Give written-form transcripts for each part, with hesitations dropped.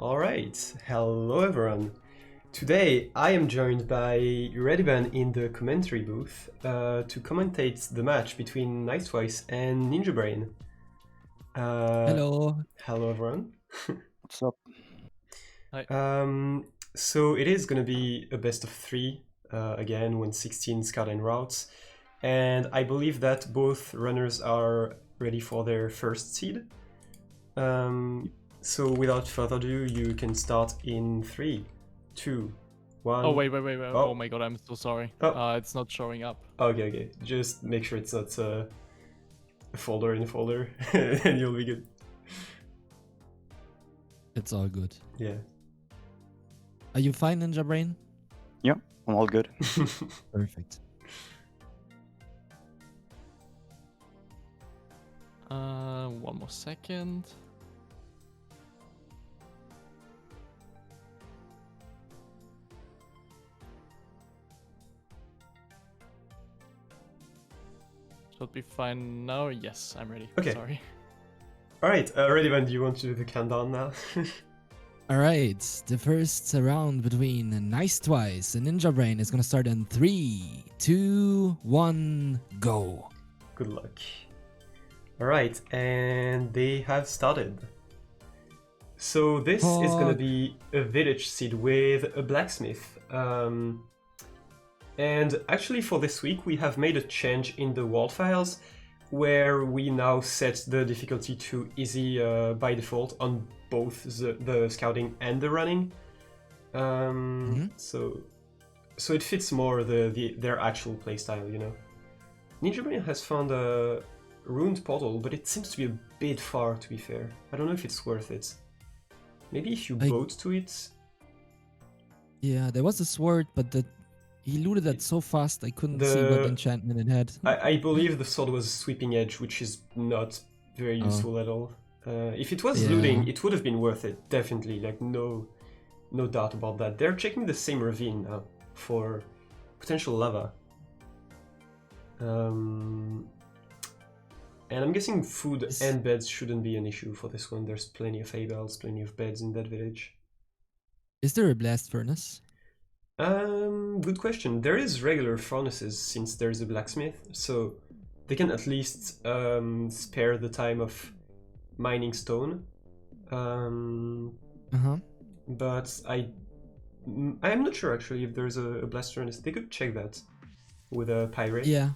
Alright, hello everyone. Today I am joined by Rediban in the commentary booth to commentate the match between NiceTwice and Ninjabrain. Hello. Hello everyone. What's up? Hi. So it is going to be a best of 3, again 116 scout and routes, and I believe that both runners are ready for their first seed. So without further ado, you can start in 3, 2, 1. Oh, wait. Oh my god, I'm so sorry. Oh. It's not showing up. Okay. Just make sure it's not a folder in a folder, and you'll be good. It's all good. Yeah. Are you fine, Ninjabrain? Yeah, I'm all good. Perfect. One more second. Should be fine now. Yes, I'm ready. Okay. Sorry. Alright, Rediban, do you want to do the countdown now? Alright, the first round between NiceTwice and Ninjabrain is gonna start in 3, 2, 1, go. Good luck. Alright, and they have started. So this is gonna be a village seed with a blacksmith. And actually for this week we have made a change in the world files where we now set the difficulty to easy by default on both the scouting and the running. So it fits more their actual playstyle, you know. Ninjabrain has found a ruined portal, but it seems to be a bit far, to be fair. I don't know if it's worth it. Maybe if you boat to it. Yeah, there was a sword, but he looted that so fast I couldn't see what enchantment it had. I believe the sword was sweeping edge, which is not very useful at all. If it was looting, it would have been worth it, definitely. Like no doubt about that. They're checking the same ravine now for potential lava. And I'm guessing food and beds shouldn't be an issue for this one. There's plenty of hay bales, plenty of beds in that village. Is there a blast furnace? Good question. There is regular furnaces since there's a blacksmith, so they can at least spare the time of mining stone. But I'm not sure actually if there's a blast furnace. They could check that with a pirate. Yeah.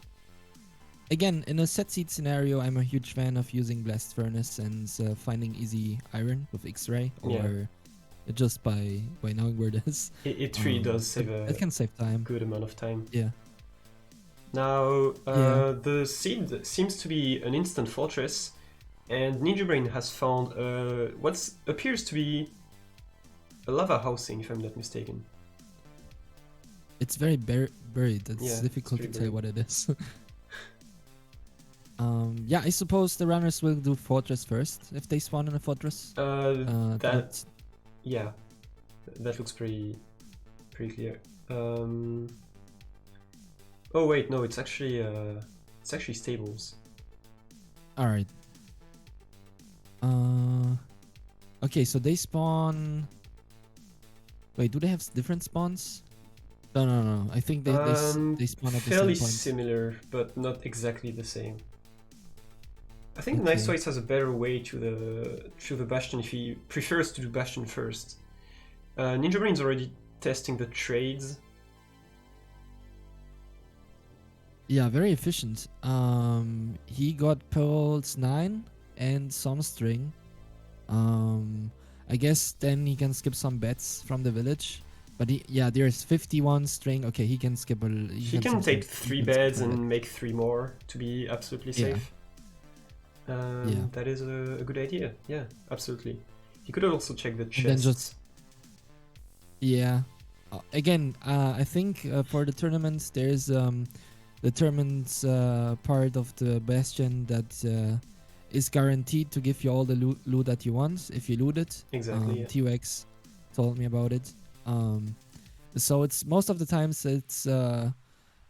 Again, in a set seed scenario, I'm a huge fan of using blast furnace and finding easy iron with X-ray or just by knowing where it is. It really does save it can save time. Good amount of time. Yeah. Now, the seed seems to be an instant fortress, and Ninjabrain has found what appears to be a lava housing, if I'm not mistaken. It's very buried. It's difficult to tell what it is. Yeah, I suppose the runners will do fortress first if they spawn in a fortress. Yeah, that looks pretty clear. Oh wait, no, it's actually stables. All right. Okay, so they spawn. Wait, do they have different spawns? No. I think they spawn at the same point. Fairly similar, but not exactly the same. I think NiceTwice has a better way to the Bastion if he prefers to do Bastion first. Ninjabrain's already testing the trades. Yeah, very efficient. He got pearls 9 and some string. I guess then he can skip some bets from the village. But there's 51 string. Okay, he can skip He can take 3 beds and make 3 more to be absolutely safe. That is a good idea. Yeah, absolutely. He could also check the chests. Again, I think for the tournaments there's the tournaments part of the Bastion that is guaranteed to give you all the loot that you want if you loot it. Exactly. TUX told me about it. So it's most of the times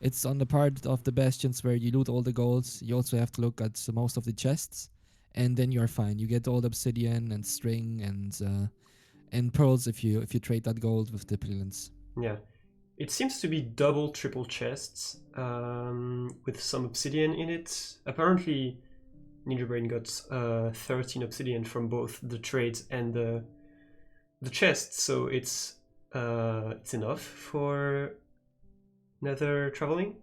it's on the part of the bastions where you loot all the golds. You also have to look at most of the chests, and then you're fine. You get all the obsidian and string and and pearls if you trade that gold with the piglins. Yeah. It seems to be double, triple chests with some obsidian in it. Apparently, Ninjabrain got 13 obsidian from both the trades and the chests, so it's enough for nether traveling.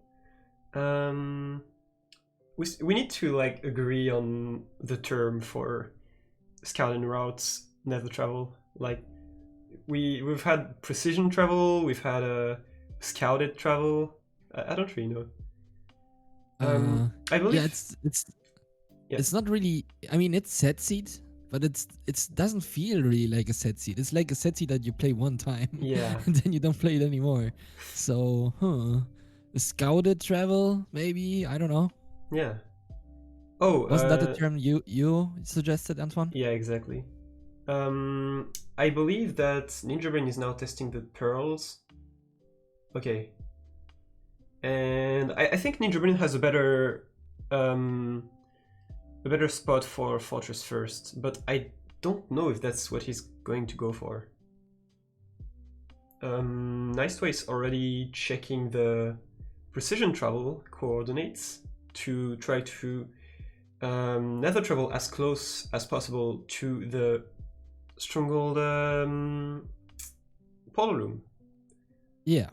We need to like agree on the term for scouting routes, nether travel. Like we've had precision travel, we've had a scouted travel. I don't really know. I believe it's not really. I mean, it's set seed, but it doesn't feel really like a set seed. It's like a set seed that you play one time, yeah, and then you don't play it anymore. So, scouted travel, maybe, I don't know. Yeah. Oh, wasn't that the term you suggested, Antoine? Yeah, exactly. I believe that Ninjabrain is now testing the pearls. Okay. And I think Ninjabrain has a better spot for Fortress first, but I don't know if that's what he's going to go for. NiceTwice already checking the precision travel coordinates to try to nether travel as close as possible to the stronghold portal room. Yeah.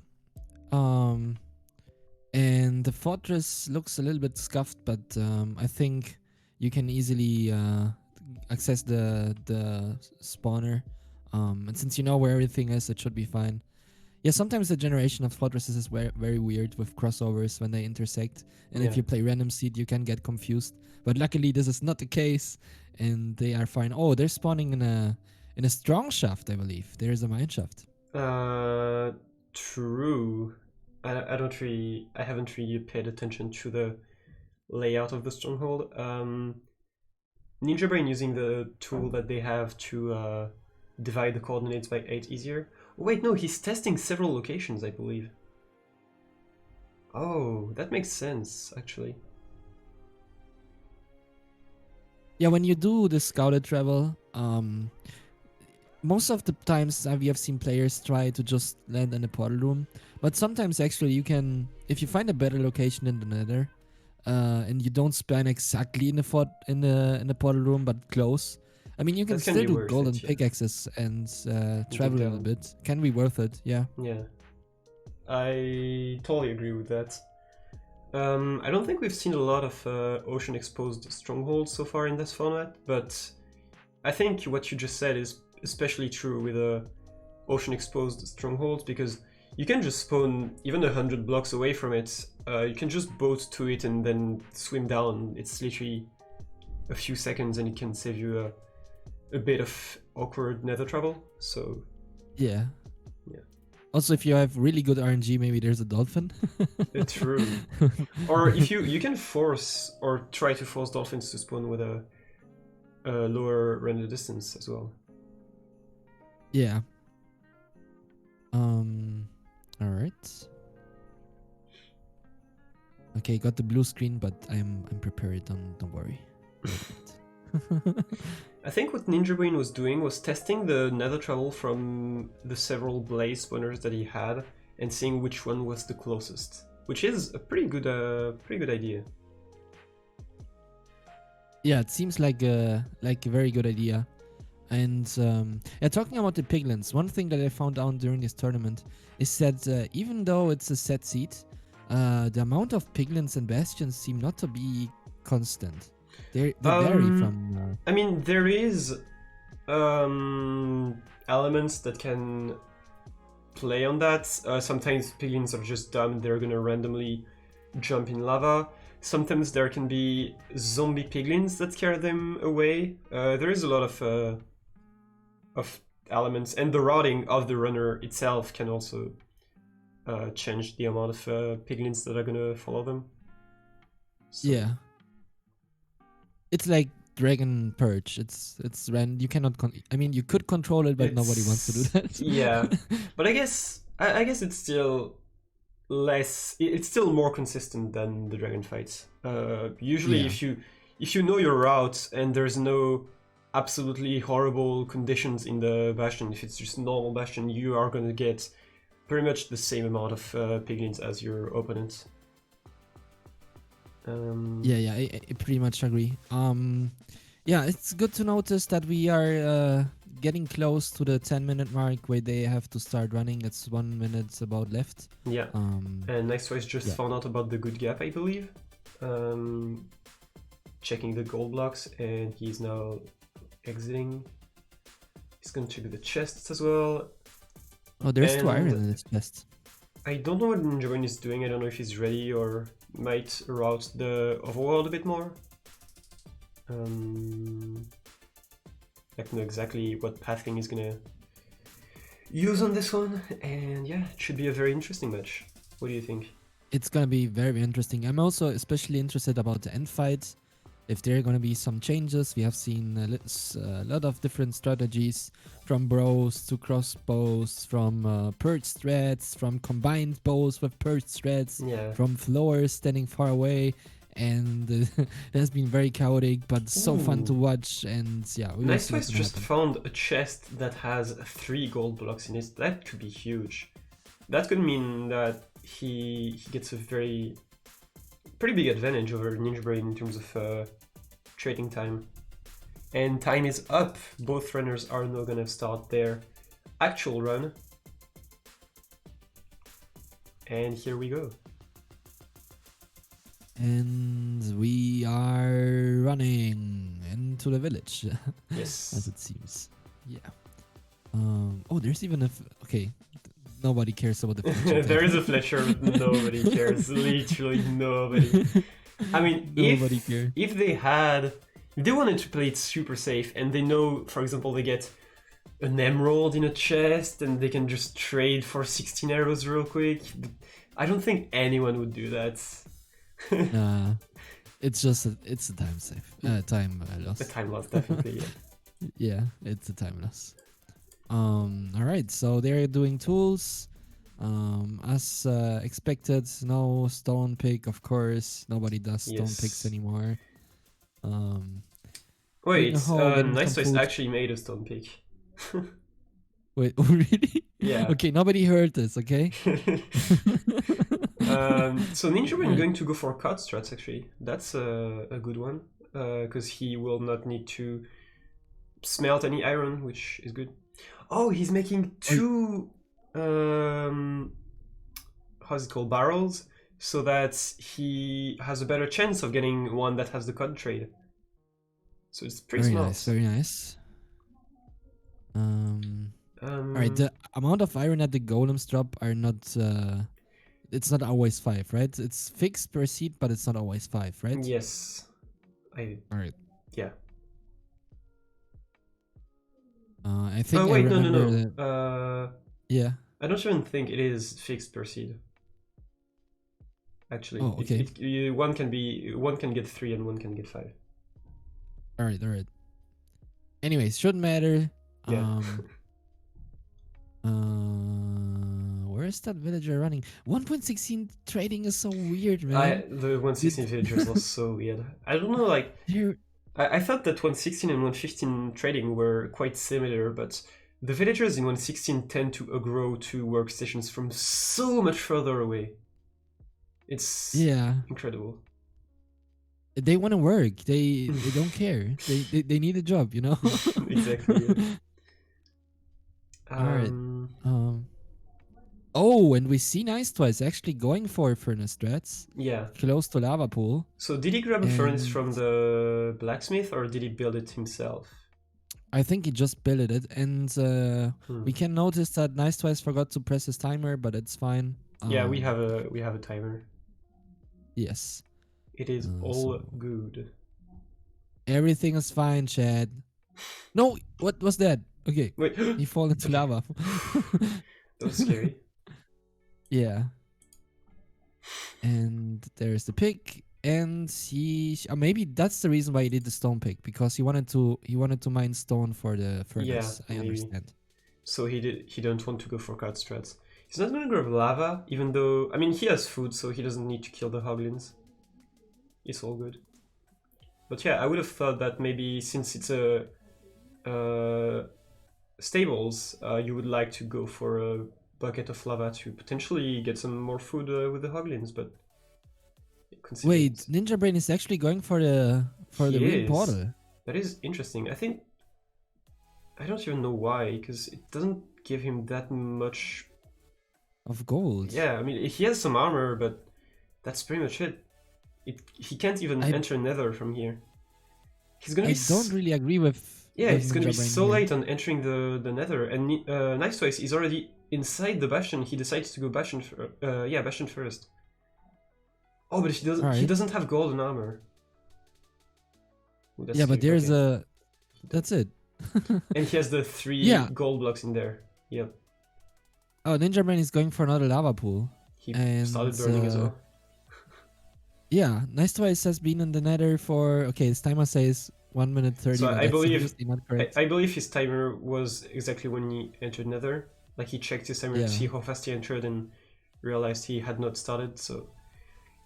And the fortress looks a little bit scuffed, but I think you can easily access the spawner. And since you know where everything is, it should be fine. Yeah, sometimes the generation of fortresses is very weird with crossovers when they intersect. And if you play random seed, you can get confused. But luckily, this is not the case, and they are fine. Oh, they're spawning in a strong shaft, I believe. There is a mine shaft. True. I haven't really paid attention to the layout of the stronghold. Ninjabrain using the tool that they have to divide the coordinates by 8 easier. Oh, wait, no, he's testing several locations, I believe. Oh, that makes sense, actually. Yeah, when you do the scouted travel, most of the times we have seen players try to just land in a portal room, but sometimes actually you can, if you find a better location in the nether, and you don't spawn exactly in the portal room, but close. I mean, you can still do golden pickaxes and travel a little bit. Can be worth it, yeah. Yeah, I totally agree with that. I don't think we've seen a lot of ocean exposed strongholds so far in this format, but I think what you just said is especially true with ocean exposed strongholds, because you can just spawn even 100 blocks away from it. You can just boat to it and then swim down. It's literally a few seconds, and it can save you a bit of awkward nether travel. So yeah. Also, if you have really good RNG, maybe there's a dolphin. True. Or if you can force or try to force dolphins to spawn with a lower render distance as well. Yeah. All right. Okay, got the blue screen, but I'm prepared. Don't worry. I think what Ninjabrain was doing was testing the nether travel from the several blaze spawners that he had and seeing which one was the closest, which is a pretty good idea. Yeah, it seems like a very good idea. And yeah, talking about the piglins, one thing that I found out during this tournament is that even though it's a set seed, the amount of piglins and bastions seem not to be constant. They vary from. I mean, there is elements that can play on that. Sometimes piglins are just dumb; they're gonna randomly jump in lava. Sometimes there can be zombie piglins that scare them away. There is a lot of elements, and the routing of the runner itself can also change the amount of piglins that are gonna follow them. So. Yeah. It's like Dragon Purge. It's you cannot. I mean, you could control it, but nobody wants to do that. Yeah, but I guess it's still less. It's still more consistent than the dragon fights. Usually, if you know your route and there's no absolutely horrible conditions in the bastion, if it's just normal bastion, you are gonna get pretty much the same amount of piglins as your opponent. Yeah, I pretty much agree. Yeah, it's good to notice that we are getting close to the 10-minute mark where they have to start running. It's 1 minute about left. Yeah. And NiceTwice just found out about the good gap, I believe. Checking the gold blocks, and he's now exiting. He's going to check the chests as well. Oh, there's And 2 iron in this chest. I don't know what Ninjabrain is doing. I don't know if he's ready or might route the overworld a bit more. I don't know exactly what pathing he's gonna use on this one, and yeah, it should be a very interesting match. What do you think? It's gonna be very interesting. I'm also especially interested about the end fight. If there are gonna be some changes, we have seen a lot of different strategies, from bros to crossbows, from purged threads, from combined bows with purged threads, Yeah. from floors standing far away, and it has been very chaotic, but so fun to watch. And yeah, we will see what's NiceTwice gonna just happen. found a chest that has 3 gold blocks in it. That could be huge. That could mean that he gets a pretty big advantage over Ninjabrain in terms of trading time. And time is up. Both runners are now gonna start their actual run. And here we go. And we are running into the village, Yes. as it seems. Yeah. Oh, there's even a. Okay. Nobody cares about the Fletcher. There is a Fletcher, but nobody cares. Literally nobody. I mean, Nobody cares. if they wanted to play it super safe, and they know, for example, they get an emerald in a chest, and they can just trade for 16 arrows real quick, I don't think anyone would do that. Nah, it's just it's a time loss. A time loss, definitely. Yeah. Yeah, it's a time loss. All right, so they're doing tools. As expected, no stone pick, of course. Nobody does stone Yes. picks anymore. Wait, getting some NiceTwice food. actually made a stone pick. Wait, oh really? Yeah. Okay, nobody heard this. Okay. So Ninjabrain going to go for cut strats, actually. That's a good one, because he will not need to smelt any iron, which is good. Oh, he's making 2 how's it called, barrels, so that he has a better chance of getting one that has the cut trade. So it's pretty Very smart. nice. Very nice. Alright, the amount of iron that the golems drop are not. It's not always 5, right? It's fixed per seed, but it's not always 5, right? Yes. Alright. Yeah. I think. Oh wait, I no. remember that- yeah. I don't even think it is fixed per seed. Actually, Oh, okay. one can get 3 and one can get 5. Alright. Anyways, shouldn't matter. Yeah. Where is that villager running? 1.16 trading is so weird, man. The 116 villagers are so weird. I don't know, like They're- I thought that 116 and 115 trading were quite similar, but the villagers in 116 tend to aggro to workstations from so much further away. It's yeah. incredible. They want to work. They don't care. They need a job, you know. Exactly. Yeah. Alright. Oh, and we see NiceTwice actually going for furnace threads Yeah. close to lava pool. So did he grab a furnace And- from the blacksmith, or did he build it himself? I think he just built it, and we can notice that NiceTwice forgot to press his timer, but it's fine. Yeah, we have a timer. Yes. It is all so- good. Everything is fine, Chad. No, what was that? Okay, Wait, he fall into lava. that was scary. Yeah. And there's the pick, and maybe that's the reason why he did the stone pick, because he wanted to mine stone for the furnace. I maybe. understand. So he don't want to go for cut strats. He's not gonna grab lava, even though, I mean, he has food, so he doesn't need to kill the hoglins. It's all good. But yeah, I would have thought that maybe since it's a stables, you would like to go for a bucket of lava to potentially get some more food with the hoglins, but Wait, Ninjabrain is actually going for the real portal. That is interesting. I don't even know why, because it doesn't give him that much of gold. Yeah, I mean he has some armor, but that's pretty much it. He can't even enter Nether from here. He's gonna be. I don't really agree with. Yeah, with he's gonna be so here. late on entering the Nether, and NiceTwice is already inside the Bastion. He decides to go Bastion. Bastion first. Oh, but he doesn't. Right. He doesn't have golden armor. Ooh, yeah, but there's okay. That's it. And he has the 3 gold blocks in there. Yep. Oh, Ninjabrain is going for another lava pool. He started burning as well. Yeah, NiceTwice has been in the Nether for his timer says 1 minute 30. So I believe not correct. I believe his timer was exactly when he entered Nether. Like he checked his timer to see how fast he entered and realized he had not started. So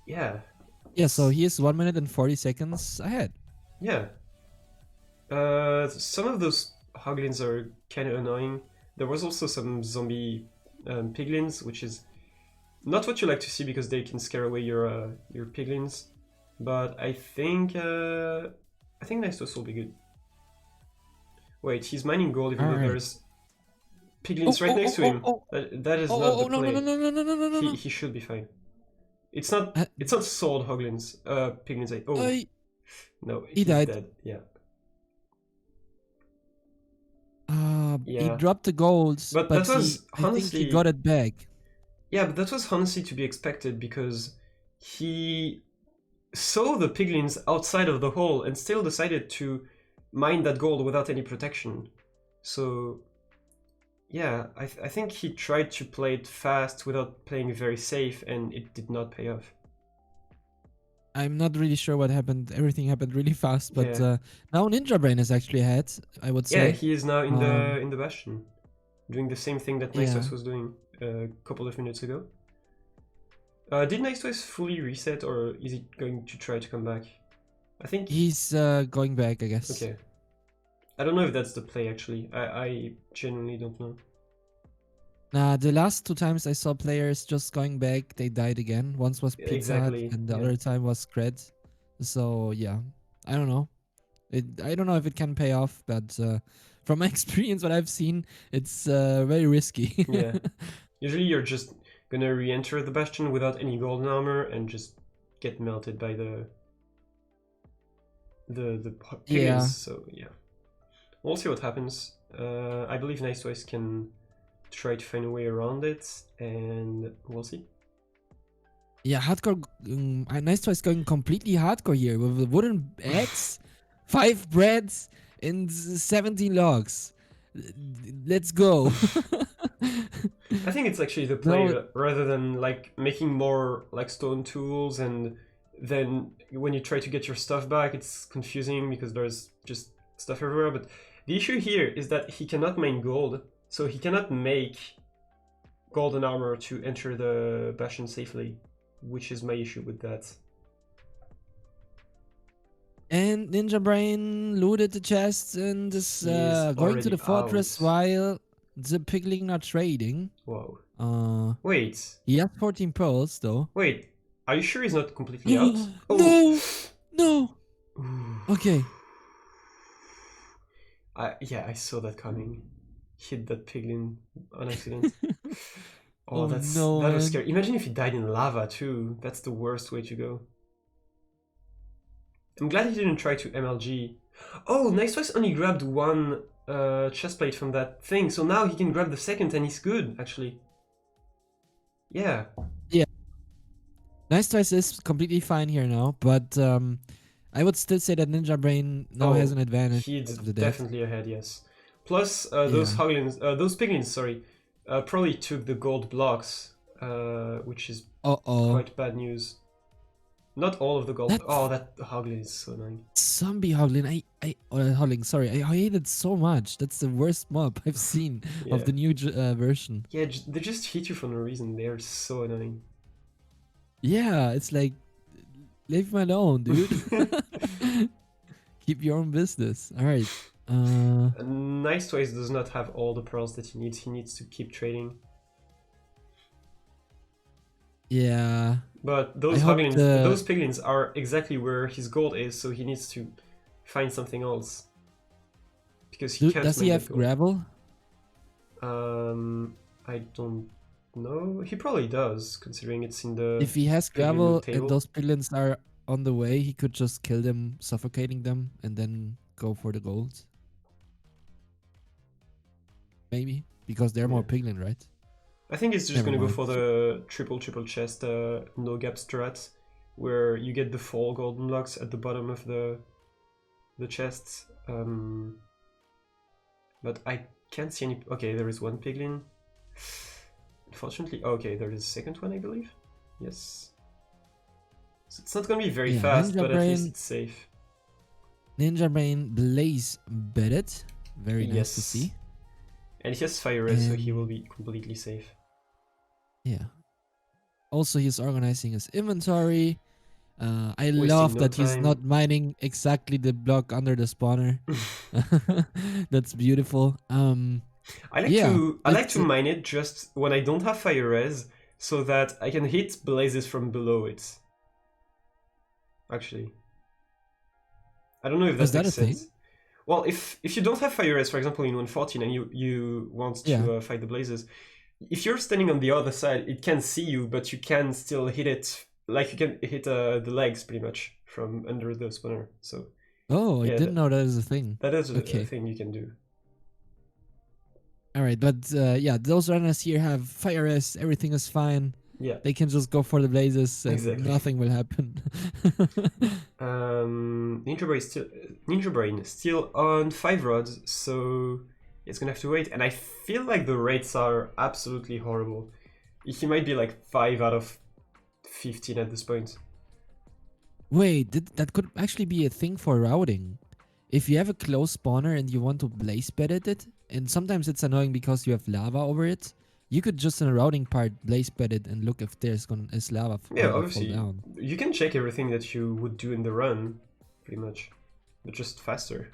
yeah. Yeah, so he is 1 minute and 40 seconds ahead. Yeah. Some of those hoglins are kind of annoying. There was also some zombie piglins, which is not what you like to see because they can scare away your piglins. But I think NiceTwice will be good. Wait, he's mining gold even though there's piglins right next to him. That is not the play. No. He should be fine. It's not sword hoglins. Piglins. No, he died. Dead. Yeah. He dropped the gold, but that was I think he got it back. Yeah, but that was honestly to be expected because he saw the piglins outside of the hole and still decided to mine that gold without any protection. So yeah, I think he tried to play it fast without playing very safe, and it did not pay off. I'm not really sure what happened. Everything happened really fast, but now Ninjabrain is actually ahead, I would say. Yeah, he is now in the Bastion, doing the same thing that NiceTwice was doing a couple of minutes ago. Did NiceTwice fully reset, or is he going to try to come back? I think he's going back, I guess. Okay. I don't know if that's the play, actually. I genuinely don't know. Nah, the last 2 times I saw players just going back, they died again. Once was Pizza Hut, and the other time was Cred. So yeah, I don't know. I don't know if it can pay off, but from my experience, what I've seen, it's very risky. Yeah. Usually you're just gonna re-enter the Bastion without any golden armor and just get melted by the piglins. So yeah. We'll see what happens. I believe NiceTwice can try to find a way around it, and we'll see. Yeah, hardcore. NiceTwice going completely hardcore here with a wooden axe, 5 breads, and 17 logs. Let's go. I think it's actually the play rather than like making more like stone tools, and then when you try to get your stuff back, it's confusing because there's just stuff everywhere. But the issue here is that he cannot mine gold. So he cannot make golden armor to enter the Bastion safely, which is my issue with that. And Ninjabrain looted the chests and is going to the fortress while the pigling are trading. Whoa. Wait. He has 14 pearls though. Wait, are you sure he's not completely out? No! Okay. I saw that coming. Hit that piglin on accident. That was scary. Imagine if he died in lava too. That's the worst way to go. I'm glad he didn't try to MLG. Oh, NiceTwice only grabbed 1 chestplate from that thing, so now he can grab the second and he's good, actually. Yeah. Yeah. NiceTwice is completely fine here now, but I would still say that Ninjabrain now has an advantage. He's definitely ahead, yes. Plus, those piglins, probably took the gold blocks, which is quite bad news. Not all of the gold. That hoglin is so annoying. Zombie hoglin, hoglin. Sorry, I hate it so much. That's the worst mob I've seen of the new version. Yeah, they just hit you for no reason. They are so annoying. Yeah, it's like, leave me alone, dude. Keep your own business. All right. NiceTwice does not have all the pearls that he needs. He needs to keep trading. Yeah. But those piglins are exactly where his gold is, so he needs to find something else. Because he can't Does he have gravel? I don't know. He probably does, considering it's in the. If he has gravel and those piglins are on the way, he could just kill them, suffocating them, and then go for the gold. Maybe because they're more piglin, right? I think it's just gonna go for the triple chest no gap strat, where you get the 4 golden blocks at the bottom of the chests. But I can't see any. Okay, there is one piglin. Unfortunately, okay, there is a second one, I believe. Yes. So it's not gonna be very fast, but at least it's safe. Ninjabrain Blaze bedded. Very nice to see. And he has fire res, so he will be completely safe. Yeah. Also, he's organizing his inventory. I love that he's not mining exactly the block under the spawner. That's beautiful. I like to mine it just when I don't have fire res, so that I can hit blazes from below it. Actually, I don't know if that makes sense. Thing? Well, if you don't have fire res, for example, in 114, and you want to fight the blazes, if you're standing on the other side, it can see you, but you can still hit it. Like you can hit the legs pretty much from under the spawner. So. Oh, I didn't know that is a thing. That is a thing you can do. All right, but yeah, those runners here have fire res. Everything is fine. Yeah. They can just go for the blazes and nothing will happen. Ninjabrain still on 5 rods, so it's gonna have to wait. And I feel like the rates are absolutely horrible. He might be like 5 out of 15 at this point. Wait, that could actually be a thing for routing. If you have a close spawner and you want to blaze bed it, and sometimes it's annoying because you have lava over it, you could just in a routing part blaze bed it and look if there's lava obviously fall down. You can check everything that you would do in the run, pretty much, but just faster.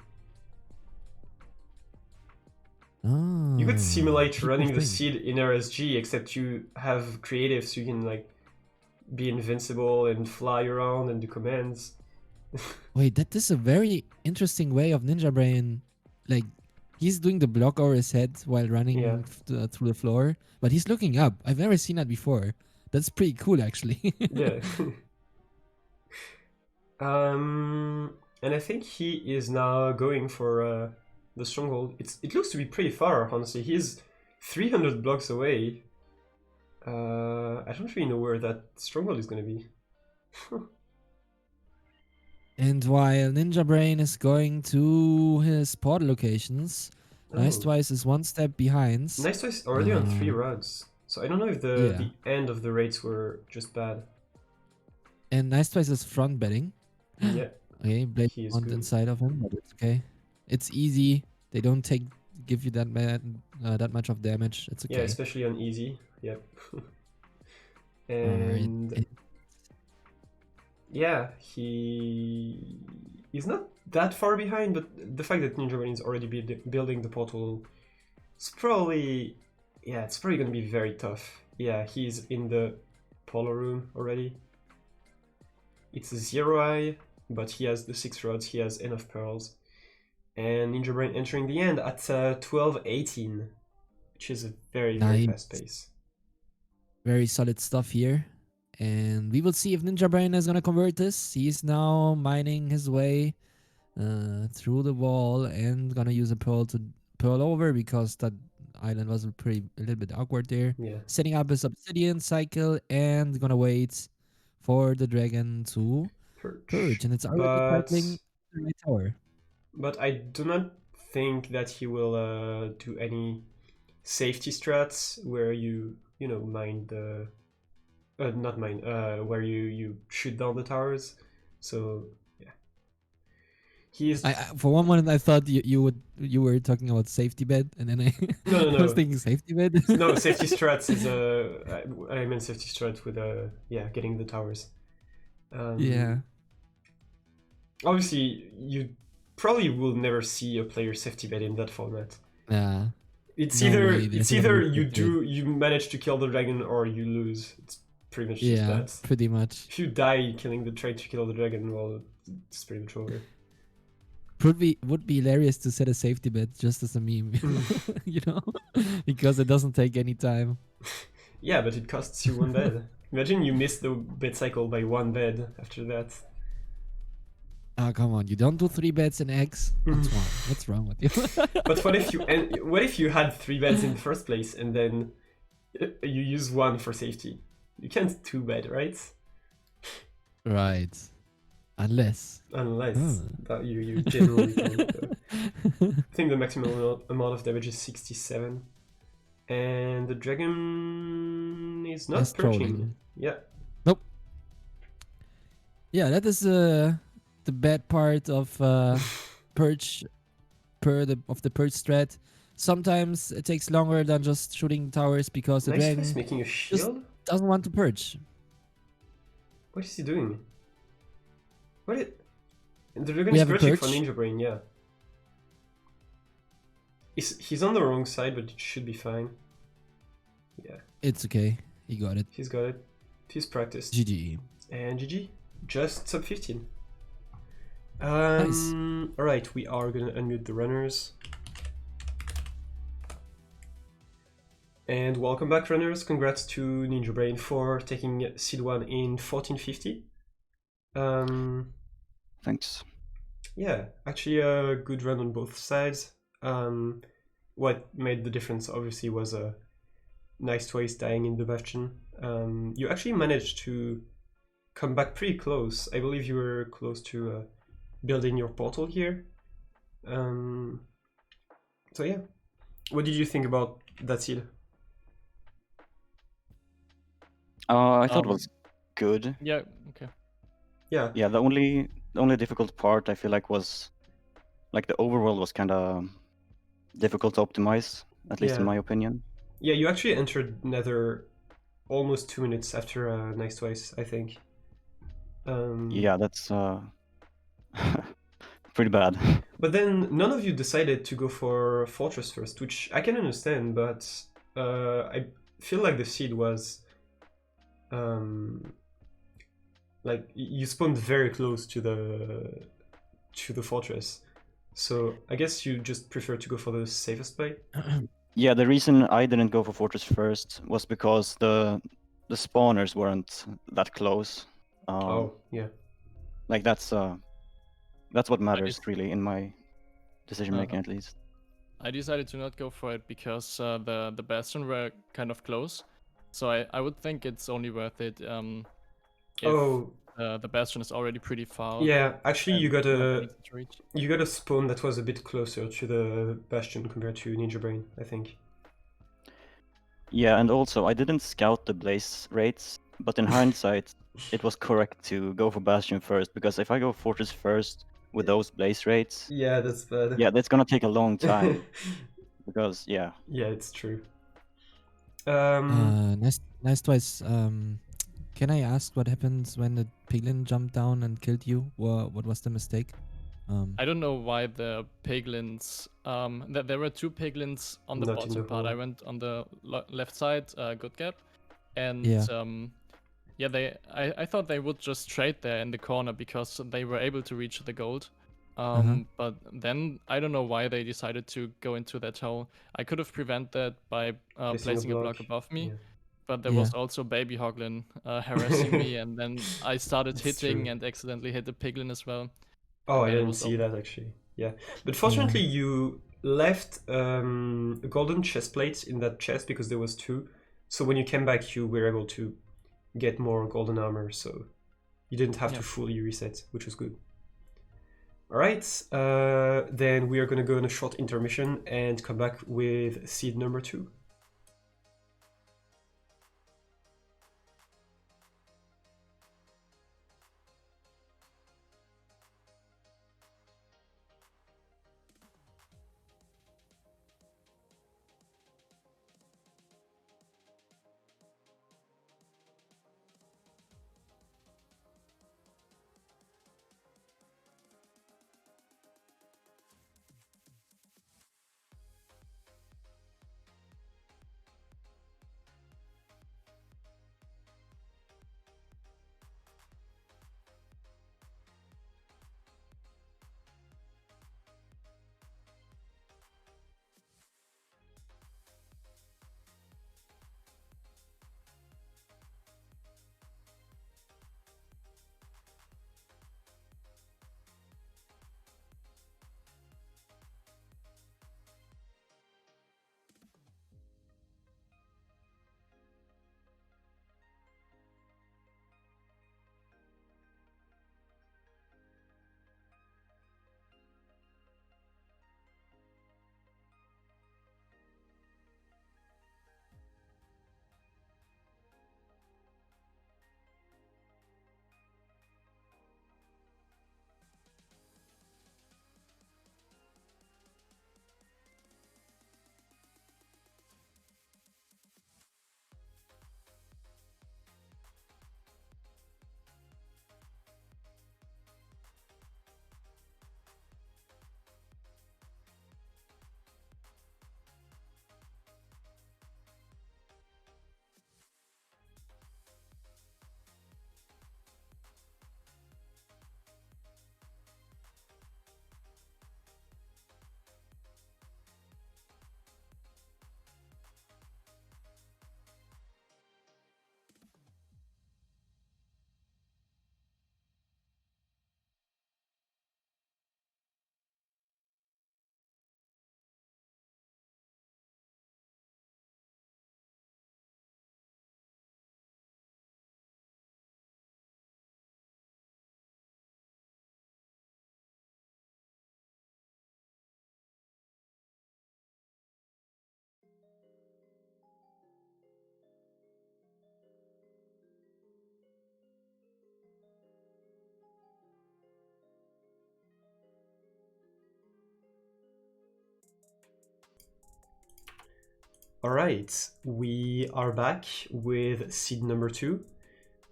You could simulate running the seed in RSG, except you have creative, so you can like be invincible and fly around and do commands. Wait, that is a very interesting way of Ninjabrain. Like, he's doing the block over his head while running through the floor, but he's looking up. I've never seen that before. That's pretty cool, actually. Yeah. And I think he is now going for the stronghold. It looks to be pretty far, honestly. He's 300 blocks away. I don't really know where that stronghold is going to be. And while Ninjabrain is going to his portal locations, NiceTwice is one step behind. NiceTwice already on 3 rods, so I don't know if the end of the raids were just bad. And NiceTwice is front betting. Yeah. Okay, Blade on the inside of him, but it's okay. It's easy. They don't give you that much of damage. It's okay. Yeah, especially on easy. Yep. And yeah, he's not that far behind, but the fact that Ninjabrain is already building the portal, it's probably going to be very tough. Yeah, he's in the polar room already. It's a 0i, but he has the 6 rods, he has enough pearls. And Ninjabrain entering the end at 12:18, which is a very fast pace. Very solid stuff here. And we will see if Ninjabrain is going to convert this. He's now mining his way through the wall and going to use a pearl to pearl over because that island was a little bit awkward there. Yeah. Setting up his obsidian cycle and going to wait for the dragon to purge. And it's already cycling the tower. But I do not think that he will do any safety strats where you mine the where you shoot down the towers. So yeah, he's. For one moment I thought you were talking about safety bed, and then I no. I was thinking safety bed. No, safety strats is I meant safety strats with getting the towers. Yeah. Obviously, you probably will never see a player safety bet in that format. Yeah. It's No either way, there's it's no either way to you manage to kill the dragon or you lose. It's pretty much just Yeah, that. pretty much. If you die killing the trying to kill the dragon, well, it's pretty much over. Would be hilarious to set a safety bet just as a meme, you know, because it doesn't take any time. Yeah, but it costs you one bed. Imagine you miss the bed cycle by one bed after that. Oh, come on! You don't do 3 bets in X. What's wrong? What's wrong with you? But what if you had 3 beds in the first place and then you use one for safety? You can't 2 bet, right? Right. Unless. Unless that you generally can. I think the maximum amount of damage is 67. And the dragon is not It's perching. trolling. Yeah. Nope. Yeah, that is the bad part of perch of the perch strat. Sometimes it takes longer than just shooting towers because the dragon NiceTwice making a shield? doesn't want to perch. What is he doing? The dragon We is have a perching for perch. Ninjabrain, yeah. He's on the wrong side, but it should be fine. Yeah, It's okay. He got it. he's got it. He's practiced. GG. And GG. Just sub 15. Nice. Alright, we are gonna unmute the runners. And welcome back, runners. Congrats to Ninjabrain for taking Seed 1 in 1450. Thanks. Yeah, actually a good run on both sides. What made the difference obviously was a NiceTwice dying in the Bastion. You actually managed to come back pretty close. I believe you were close to building your portal here. So yeah, what did you think about that seed? I thought it was good. Yeah, okay. Yeah. Yeah, the only difficult part I feel like was like the overworld was kind of difficult to optimize, at least in my opinion. Yeah, you actually entered Nether almost 2 minutes after NiceTwice, I think. Yeah, that's pretty bad. But then none of you decided to go for Fortress first, which I can understand, but I feel like the seed was like you spawned very close to the fortress, so I guess you just prefer to go for the safest play. Yeah, the reason I didn't go for Fortress first was because the spawners weren't that close. Oh yeah, like that's what matters really in my decision making, at least. I decided to not go for it because the Bastion were kind of close. So I would think it's only worth it if the Bastion is already pretty far. Yeah, actually you got to a spawn that was a bit closer to the Bastion compared to Ninjabrain, I think. Yeah, and also I didn't scout the blaze rates, but in hindsight it was correct to go for Bastion first, because if I go Fortress first with those blaze rates, yeah, that's bad. Yeah, that's gonna take a long time. Because yeah, it's true. NiceTwice. Can I ask what happens when the piglin jumped down and killed you? What was the mistake? I don't know why the piglins. There were 2 piglins on the bottom part. I went on the left side, good gap, and yeah, I thought they would just trade there in the corner because they were able to reach the gold. But then I don't know why they decided to go into that hole. I could have prevented that by placing a block above me, but there was also Baby Hoglin harassing me, and then I started hitting and accidentally hit the piglin as well. Oh, I didn't see that actually. Yeah, but fortunately you left golden chest plates in that chest because there was 2. So when you came back, you were able to get more golden armor, so you didn't have to fully reset, which was good. Alright, then we are going to go on a short intermission and come back with seed number 2. Alright, we are back with seed number 2.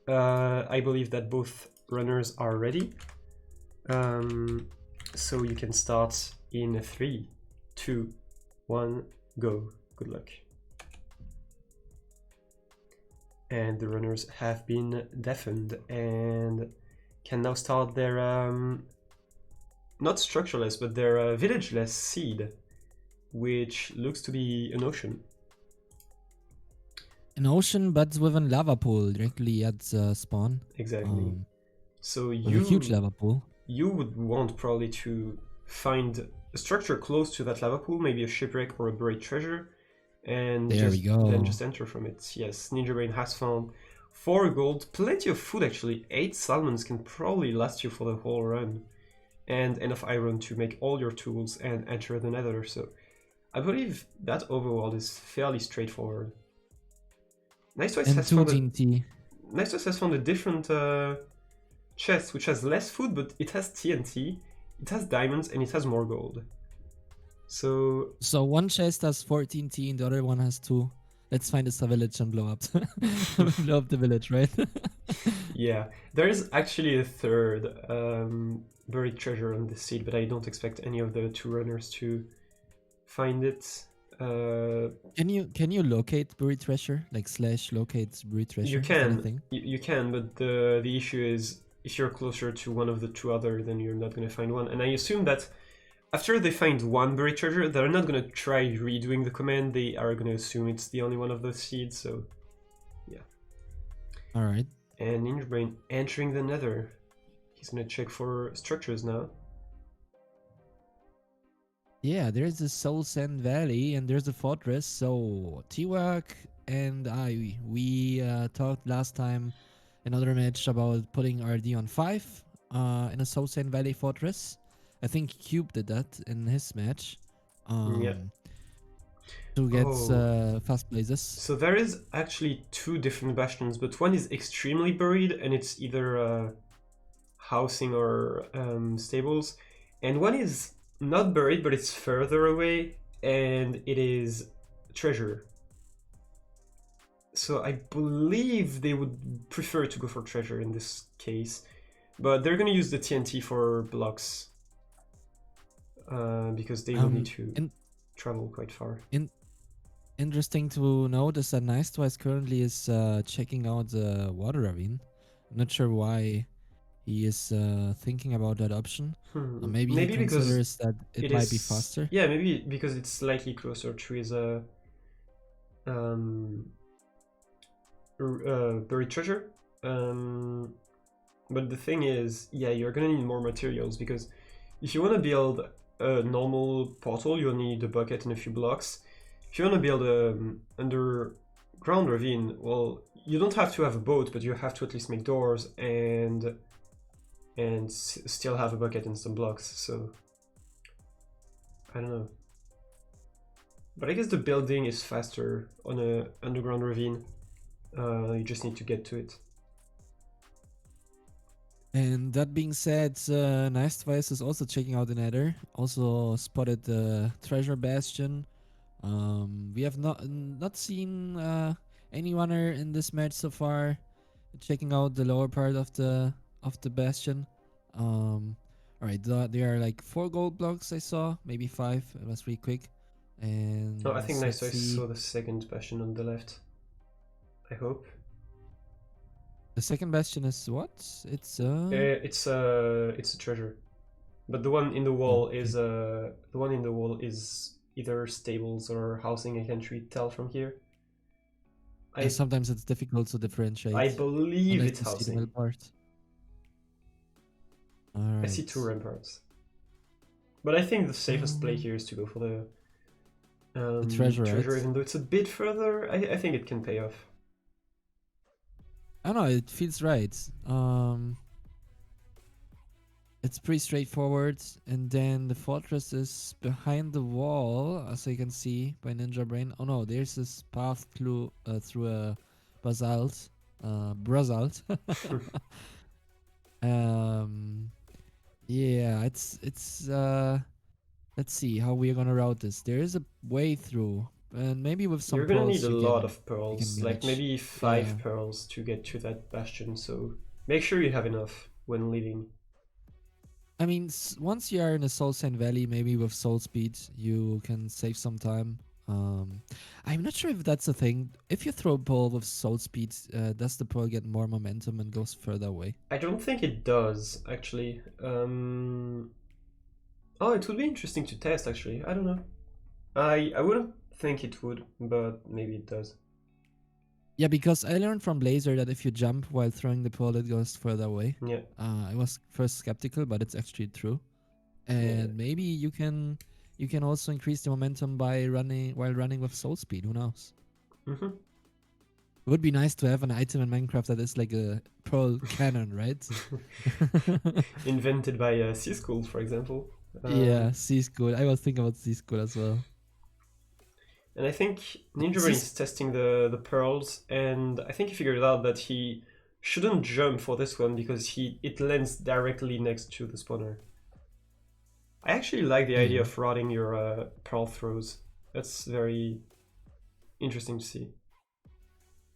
I believe that both runners are ready. So you can start in 3, 2, 1, go. Good luck. And the runners have been deafened and can now start their, not structureless, but their villageless seed, which looks to be an ocean. An ocean, but with a lava pool directly at spawn. Exactly. So with a huge lava pool. You would want probably to find a structure close to that lava pool, maybe a shipwreck or a buried treasure, and then just enter from it. Yes, Ninjabrain has found 4 gold, plenty of food actually. 8 salmons can probably last you for the whole run, and enough iron to make all your tools and enter the nether. So I believe that overworld is fairly straightforward. NiceTwice has found a different chest which has less food, but it has TNT, it has diamonds, and it has more gold. So one chest has 14 T and the other one has 2. Let's find us a village and blow up blow up the village, right? Yeah, there is actually a third buried treasure on this seed, but I don't expect any of the 2 runners to find it. Can you locate buried treasure, like / locate buried treasure? You can. You can, but the issue is if you're closer to one of the 2 other, then you're not gonna find one. And I assume that after they find 1 buried treasure, they're not gonna try redoing the command. They are gonna assume it's the only one of those seeds. So, yeah. All right. And Ninjabrain entering the Nether. He's gonna check for structures now. Yeah, there's the Soul Sand Valley and there's the fortress. So T-Work and we talked last time another match about putting RD on 5 in a Soul Sand Valley fortress. I think Cube did that in his match. Yeah. To get fast blazes. So there is actually 2 different bastions, but one is extremely buried and it's either housing or stables, and one is not buried, but it's further away, and it is treasure. So I believe they would prefer to go for treasure in this case, but they're gonna use the TNT for blocks because they will need to travel quite far. Interesting to notice that NiceTwice currently is checking out the water ravine. I'm not sure why he is thinking about that option. Maybe he considers that it might be faster. Yeah, maybe because it's slightly closer to his buried treasure. But the thing is, yeah, you're gonna need more materials, because if you want to build a normal portal, you'll need a bucket and a few blocks. If you want to build an underground ravine, well, you don't have to have a boat, but you have to at least make doors and still have a bucket and some blocks. So I don't know, but I guess the building is faster on a underground ravine. You just need to get to it. And that being said, NiceTwice is also checking out the Nether. Also spotted the treasure bastion. We have not seen any runner in this match so far checking out the lower part of the bastion. Alright, there are like 4 gold blocks I saw, maybe 5. It was really quick. And I think NiceTwice saw the second bastion on the left, I hope. The second bastion is what? It's a treasure, but the one in the wall is either stables or housing. I can't really tell from here. Sometimes it's difficult to differentiate. I believe it's housing. Right. I see 2 ramparts, but I think the safest play here is to go for the treasure, even though it's a bit further. I think it can pay off. I don't know, it feels right. It's pretty straightforward, and then the fortress is behind the wall, as you can see by Ninjabrain. Oh no, there's this path through a basalt. Yeah, it's let's see how we're gonna route this. There is a way through, and maybe with some You're gonna pearls need a you lot can of pearls, you can like manage. maybe 5 Yeah. pearls to get to that bastion, so make sure you have enough when leaving. I mean, once you are in a Soul Sand Valley, maybe with Soul Speed, you can save some time. I'm not sure if that's a thing. If you throw a pearl with Soul Speed, does the pearl get more momentum and goes further away? I don't think it does, actually. Oh, it would be interesting to test, actually. I don't know. I wouldn't think it would, but maybe it does. Yeah, because I learned from Blazer that if you jump while throwing the pearl, it goes further away. Yeah. I was first skeptical, but it's actually true. And maybe you can also increase the momentum by running with Soul Speed. Who knows? Mm-hmm. It would be nice to have an item in Minecraft that is like a pearl cannon, right? Invented by C-School, for example. Yeah, C-School. I was thinking about C-School as well. And I think Ninjabrain is testing the pearls, and I think he figured out that he shouldn't jump for this one because it lands directly next to the spawner. I actually like the idea of routing your pearl throws. That's very interesting to see.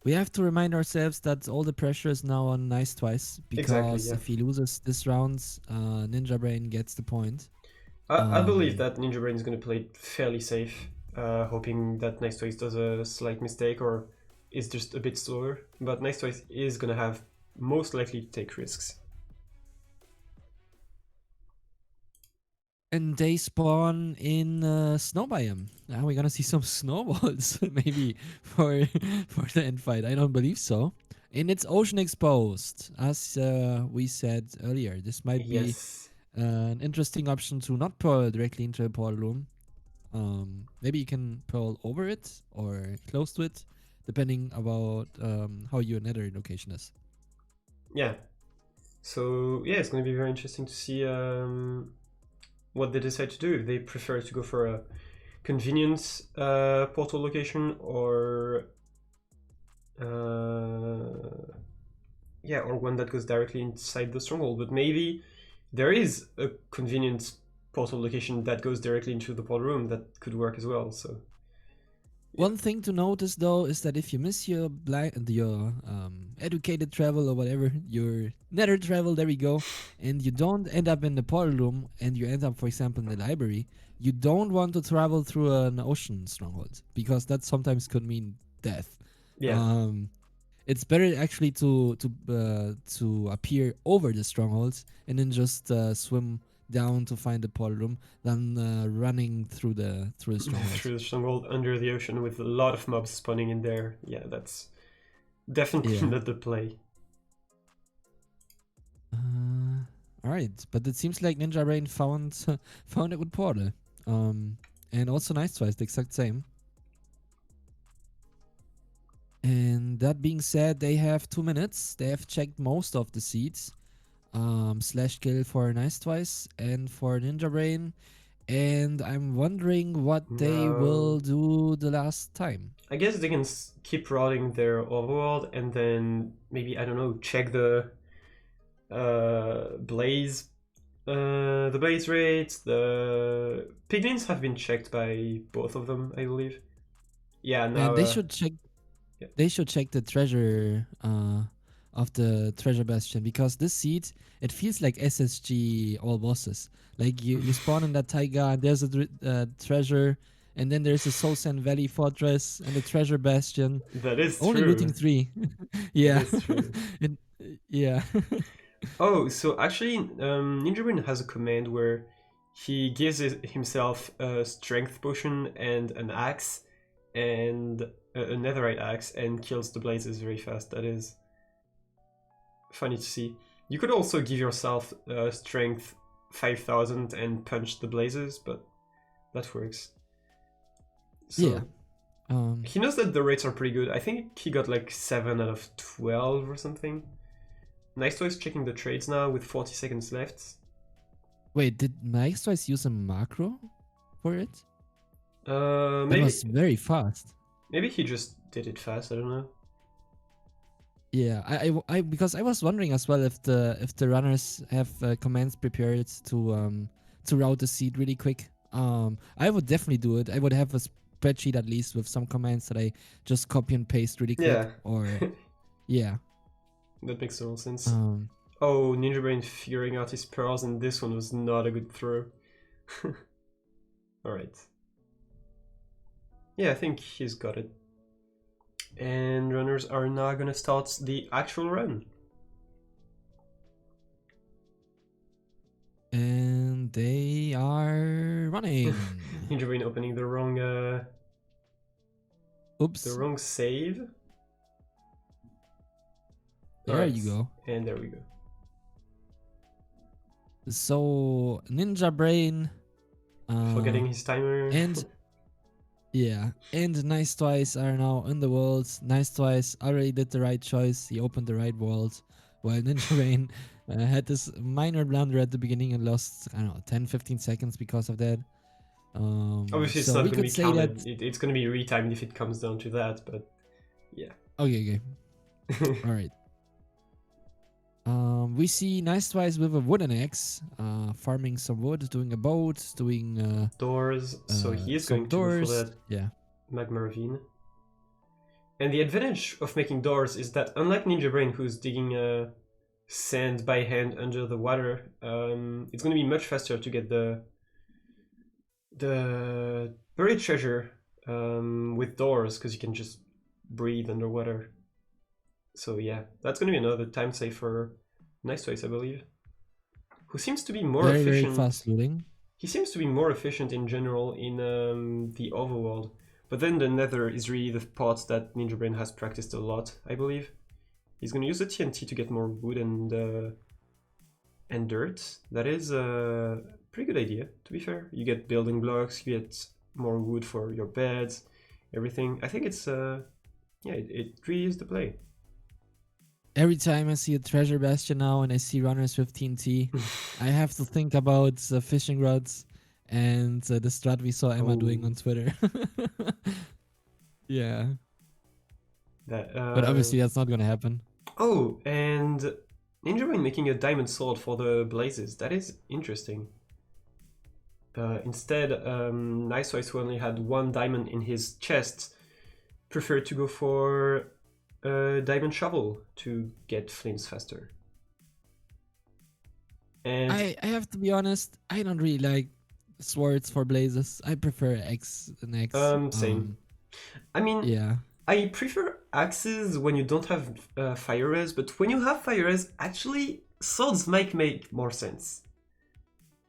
We have to remind ourselves that all the pressure is now on NiceTwice, because if he loses this round, Ninjabrain gets the point. I believe that Ninjabrain is going to play it fairly safe, hoping that NiceTwice does a slight mistake or is just a bit slower. But NiceTwice is going to have most likely to take risks. And they spawn in snow biome. Now we're gonna see some snowballs maybe for the end fight. I don't believe so. And it's ocean exposed, as we said earlier. This might be an interesting option to not pearl directly into a portal room. Maybe you can pearl over it or close to it, depending about how your nether location is. Yeah. So yeah, it's going to be very interesting to see what they decide to do. If they prefer to go for a convenience portal location or or one that goes directly inside the stronghold. But maybe there is a convenient portal location that goes directly into the portal room that could work as well. So one thing to notice though is that if you miss your educated travel or whatever, your nether travel, there we go, and you don't end up in the portal room and you end up, for example, in the library, you don't want to travel through an ocean stronghold, because that sometimes could mean death. Yeah. It's better actually to appear over the strongholds and then just swim down to find the portal room than running through the stronghold. Through the stronghold under the ocean with a lot of mobs spawning in there. Yeah, that's definitely not the play. Alright, but it seems like Ninjabrain found a good portal. And also NiceTwice, the exact same. And that being said, they have 2 minutes. They have checked most of the seeds. Slash kill for NiceTwice and for Ninjabrain. And I'm wondering what they will do the last time. I guess they can keep routing their overworld and then maybe, I don't know, check the blaze rates. The piglins have been checked by both of them, I believe. Yeah, now and they should check. Yeah. They should check the treasure of the treasure bastion, because this seed, it feels like SSG all bosses. Like you spawn in that taiga and there's a treasure, and then there's a Soul Sand Valley fortress and the treasure bastion. That is only true. Looting 3. Yeah. That is true. Yeah. Oh, so actually, Ninjabrain has a command where he gives himself a strength potion and an axe and a netherite axe and kills the blazes very fast. That is funny to see. You could also give yourself strength 5000 and punch the blazes, but that works. So, yeah. He knows that the rates are pretty good. I think he got like 7 out of 12 or something. NiceTwice checking the trades now with 40 seconds left. Wait, did NiceTwice use a macro for it? Maybe it was very fast. Maybe he just did it fast. I don't know. Yeah, I because I was wondering as well if the runners have commands prepared to route the seed really quick. I would definitely do it. I would have a spreadsheet at least with some commands that I just copy and paste really quick. Yeah. Or yeah. That makes total sense. Um, Oh, Ninjabrain figuring out his pearls, and this one was not a good throw. Alright. Yeah, I think he's got it. And runners are now gonna start the actual run. and they are running. Ninjabrain opening the wrong Oops. save. There Alright, you go. And there we go. So Ninjabrain. Forgetting his timer. And yeah, and NiceTwice are now in the world. NiceTwice already did the right choice. He opened the right world, while Ninjabrain had this minor blunder at the beginning and lost, I don't know, 10-15 seconds because of that. Obviously, it's so not we going to could be say counted. that. It's going to be retimed if it comes down to that, but yeah. Okay. All right. We see NiceTwice with a wooden axe, farming some wood, doing a boat, doing doors. So he is some going to doors. go for that Yeah. magma ravine. And the advantage of making doors is that unlike Ninjabrain, who's digging sand by hand under the water, it's going to be much faster to get the buried treasure with doors, because you can just breathe underwater. So yeah, that's going to be another time save for NiceTwice, I believe. Who seems to be more efficient. Very fast looting. He seems to be more efficient in general in the overworld. But then the nether is really the part that Ninjabrain has practiced a lot, I believe. He's going to use the TNT to get more wood and dirt. That is a pretty good idea, to be fair. You get building blocks, you get more wood for your beds, everything. I think it's, yeah, it really is the play. Every time I see a treasure bastion now and I see runners with TNT, I have to think about the fishing rods and the strat we saw Emma doing on Twitter. Yeah. But obviously that's not going to happen. Oh, and Ninjabrain making a diamond sword for the blazes. That is interesting. Instead, NiceTwice, who only had one diamond in his chest, preferred to go for a diamond shovel to get flames faster. And I have to be honest, I don't really like swords for blazes. I prefer axe and axe. Same. I mean, yeah. I prefer axes when you don't have fire res, but when you have fire res, actually swords might make more sense.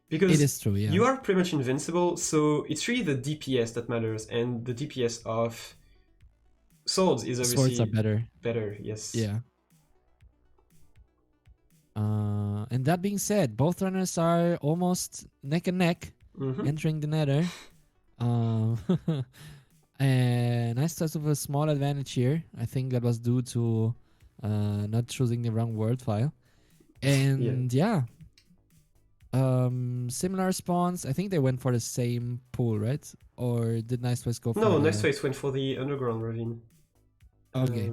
Because it is true, yeah. You are pretty much invincible, so it's really the DPS that matters, and the DPS of swords is obviously swords are better. Better, yes. Yeah. And that being said, both runners are almost neck and neck entering the nether. And NiceTwice with a small advantage here. I think that was due to not choosing the wrong word file. And yeah. Similar spawns. I think they went for the same pool, right? Or did NiceTwice go for NiceTwice went for the underground ravine. Okay.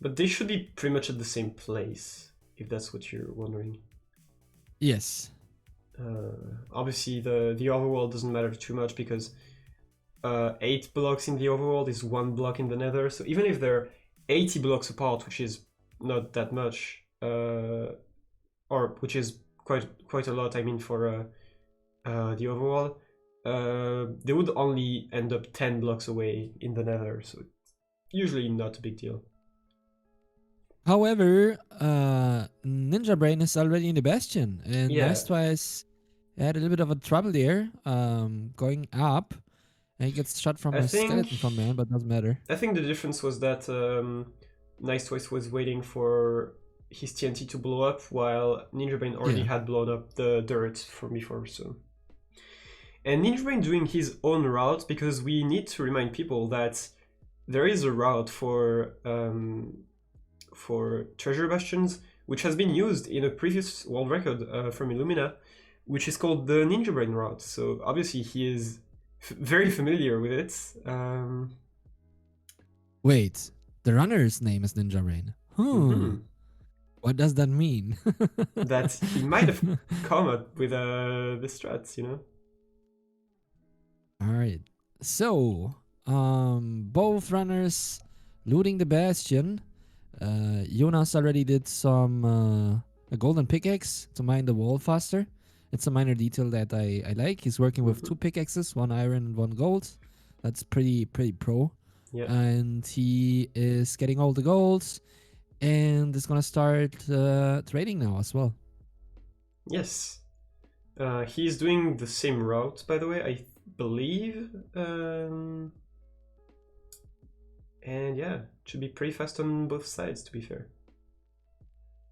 But they should be pretty much at the same place, if that's what you're wondering. Yes. Obviously, the overworld doesn't matter too much because 8 blocks in the overworld is 1 block in the nether. So even if they're 80 blocks apart, which is not that much, or which is quite a lot, I mean, for the overworld, they would only end up 10 blocks away in the nether. So it's usually not a big deal. However, Ninjabrain is already in the bastion, and NiceTwice had a little bit of a trouble there, going up, and he gets shot from a skeleton from man, but doesn't matter. I think the difference was that NiceTwice was waiting for his TNT to blow up, while Ninjabrain already had blown up the dirt from before. So, and Ninjabrain doing his own route, because we need to remind people that there is a route for treasure bastions, which has been used in a previous world record from Illumina, which is called the Ninjabrain route. So obviously he is very familiar with it. Wait, the runner's name is Ninjabrain. What does that mean? That he might have come up with the strats, you know? Alright. So, both runners looting the bastion. Jonas already did some a golden pickaxe to mine the wall faster. It's a minor detail that I like. He's working with 2 pickaxes, 1 iron and 1 gold. That's pretty pro. Yeah. And he is getting all the golds and is gonna start trading now as well. Yes. He's doing the same route, by the way, I believe. And yeah, should be pretty fast on both sides, to be fair.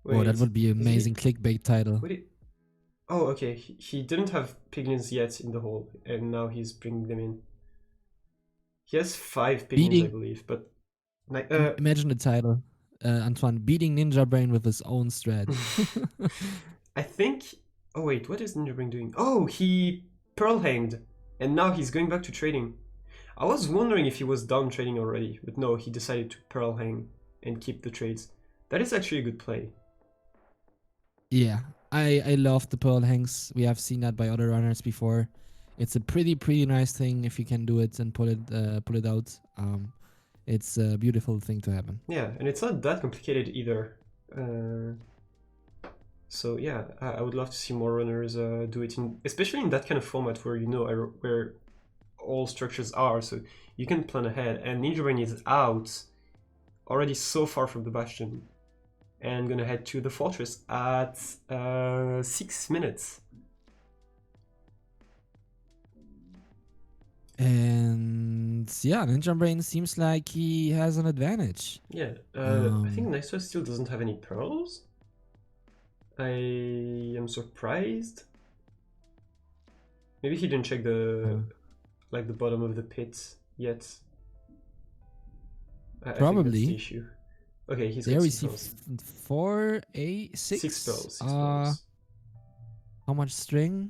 Oh, that would be amazing clickbait title. Oh, okay. He didn't have piglins yet in the hole, and now he's bringing them in. He has 5 piglins, I believe, but... Imagine the title. Antoine, beating Ninjabrain with his own strat. I think... Oh wait, what is Ninjabrain doing? Oh, he pearl hanged, and now he's going back to trading. I was wondering if he was done trading already, but no, he decided to pearl hang and keep the trades. That is actually a good play. Yeah, I love the pearl hangs. We have seen that by other runners before. It's a pretty nice thing if you can do it and pull it out. It's a beautiful thing to happen. Yeah, and it's not that complicated either. So yeah, I would love to see more runners do it, especially in that kind of format where you know where all structures are, so you can plan ahead. And Ninjabrain is out already so far from the bastion, and gonna head to the fortress at 6 minutes. And yeah, Ninjabrain seems like he has an advantage. Yeah, I think NiceTwice still doesn't have any pearls. I am surprised. Maybe he didn't check the like the bottom of the pit yet. Probably. I think that's the issue. Okay, he's got 6 pearls. 6 pearls. 6 pearls. How much string?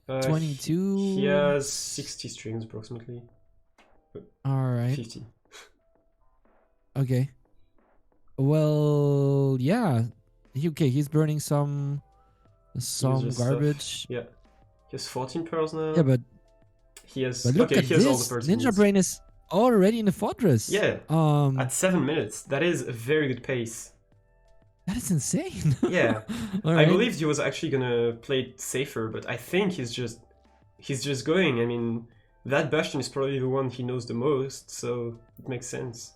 22. He has 60 strings approximately. All right. 50. Okay. Well, yeah. Okay, he's burning some garbage. Stuff. Yeah. He has 14 pearls now. Yeah, but he has. But look at he has this. all the pearls. Ninjabrain is already in the fortress. Yeah. At 7 minutes. That is a very good pace. That is insane. Yeah. Right. I believed he was actually gonna play it safer, but I think he's just going. I mean, that bastion is probably the one he knows the most, so it makes sense.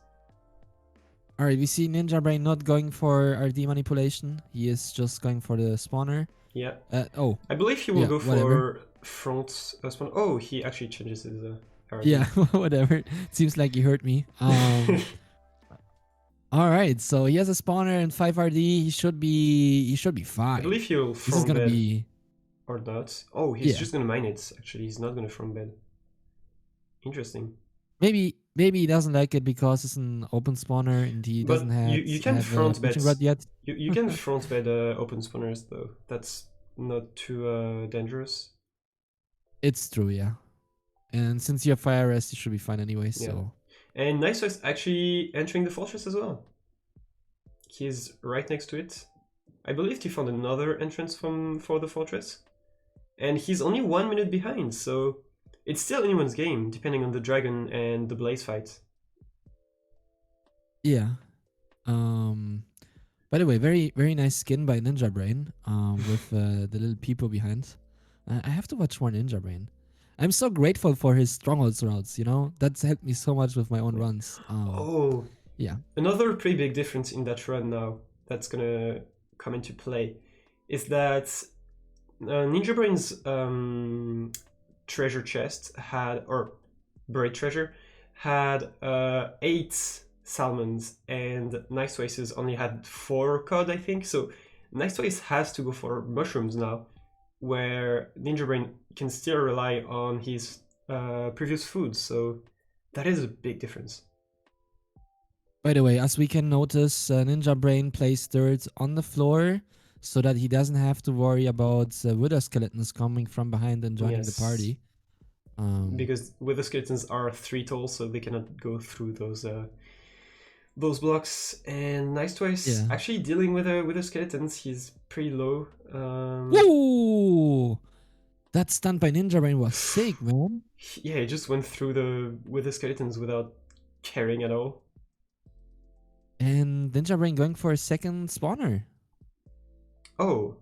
Alright, we see Ninjabrain not going for RD manipulation. He is just going for the spawner. Yeah. I believe he will go for front spawn. Oh, he actually changes his RD. Yeah, whatever. Seems like he hurt me. Alright, so he has a spawner and 5 RD. He should be fine. I believe he'll this is gonna be or not. Oh, he's just gonna mine it. Actually, he's not gonna front bed. Interesting. Maybe he doesn't like it because it's an open spawner and he doesn't have. You can front bed yet. You can front bed open spawners though. That's not too dangerous. It's true, yeah. And since you have fire rest, you should be fine anyway. So. And NiceTwice actually entering the fortress as well. He's right next to it. I believe he found another entrance for the fortress, and he's only 1 minute behind. So. It's still anyone's game, depending on the dragon and the blaze fight. Yeah. By the way, very nice skin by Ninjabrain. With the little people behind. I have to watch more Ninjabrain. I'm so grateful for his strongholds routes. You know, that's helped me so much with my own runs. Yeah. Another pretty big difference in that run now that's gonna come into play is that Ninjabrain's treasure chest had, or buried treasure, had 8 salmons, and NiceTwice's only had 4 cod, I think. So NiceTwice has to go for mushrooms now, where Ninjabrain can still rely on his previous food. So that is a big difference. By the way, as we can notice, Ninjabrain placed dirt on the floor so that he doesn't have to worry about wither skeletons coming from behind and joining the party. Because wither skeletons are 3 tall, so they cannot go through those blocks. And NiceTwice actually dealing with the skeletons. He's pretty low. Woo! That stunt by Ninjabrain was sick, man. Yeah, he just went through with the skeletons without caring at all. And Ninjabrain going for a second spawner. Oh,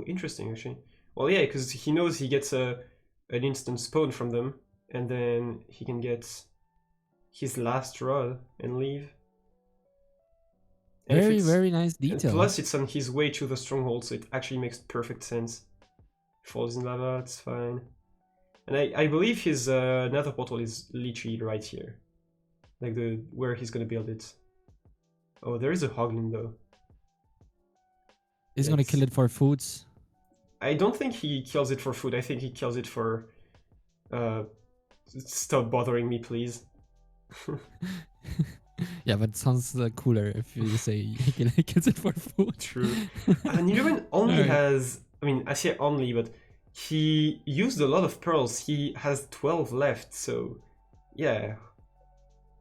interesting actually. Well, yeah, because he knows he gets an instant spawn from them, and then he can get his last roll and leave. And Very nice and detail. plus, it's on his way to the stronghold, so it actually makes perfect sense. Falls in lava, it's fine. And I believe his nether portal is literally right here, like where he's gonna build it. Oh, there is a hoglin though. He's gonna kill it for foods. I don't think he kills it for food. I think he kills it for stop bothering me, please. Yeah, but it sounds cooler if you say he kills it for food. True. Ninjabrain only has, I mean, I say only, but he used a lot of pearls. He has 12 left, so yeah.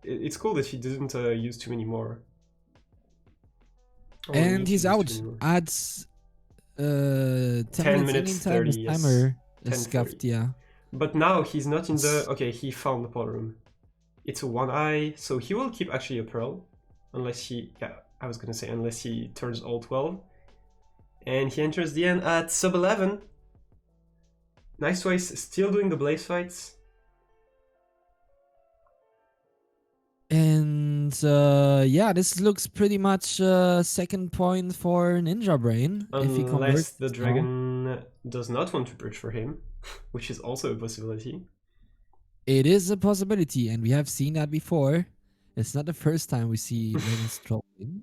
It's cool that he didn't use too many more. And he's out. Adds 10 minutes 30, timer is scuffed, yeah. But now he's not in the... Okay, he found the power room. It's a 1-eye, so he will keep actually a pearl. Unless he... Yeah, I was gonna say unless he turns all 12. And he enters the end at sub 11. NiceTwice still doing the blaze fights. And yeah, this looks pretty much second point for Ninjabrain. Unless the dragon does not want to purge for him, which is also a possibility. It is a possibility, and we have seen that before. It's not the first time we see dragons trolling.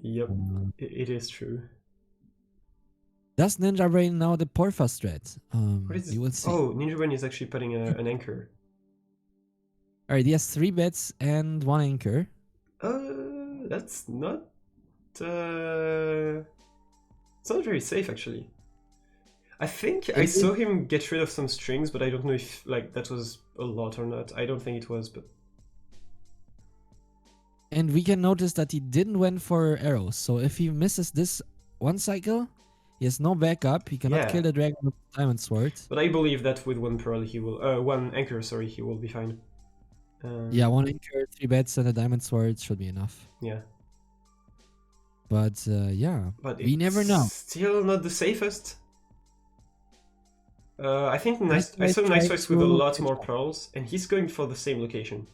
Yep, it is true. Does Ninjabrain know the Porpha threat? You will see. Oh, Ninjabrain is actually putting an anchor. Alright, he has 3 beds and 1 anchor. That's not... It's not very safe, actually. I think I saw him get rid of some strings, but I don't know if like that was a lot or not. I don't think it was, but... And we can notice that he didn't went for arrows, so if he misses this one cycle, he has no backup. He cannot kill the dragon with diamond sword. But I believe that with 1 pearl he will... 1 anchor, sorry, he will be fine. Yeah, 1 anchor, 3 beds, and a diamond sword should be enough. Yeah. But yeah, but we never know. Still not the safest. I think I saw NiceTwice with a lot more pearls, and he's going for the same location.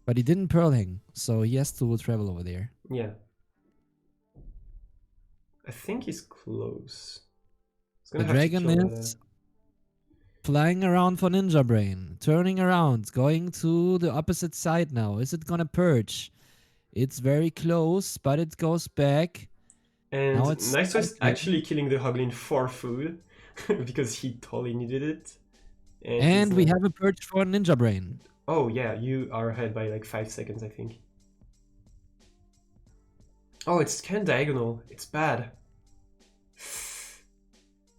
But he didn't pearl hang, so he has to travel over there. Yeah. I think he's close. The dragon is flying around for Ninjabrain, turning around, going to the opposite side now. Is it gonna purge? It's very close, but it goes back. And NiceTwice actually killing the hoglin for food, because he totally needed it. And we have a purge for Ninjabrain. Oh yeah, you are ahead by like 5 seconds, I think. Oh, it's kind of diagonal. It's bad.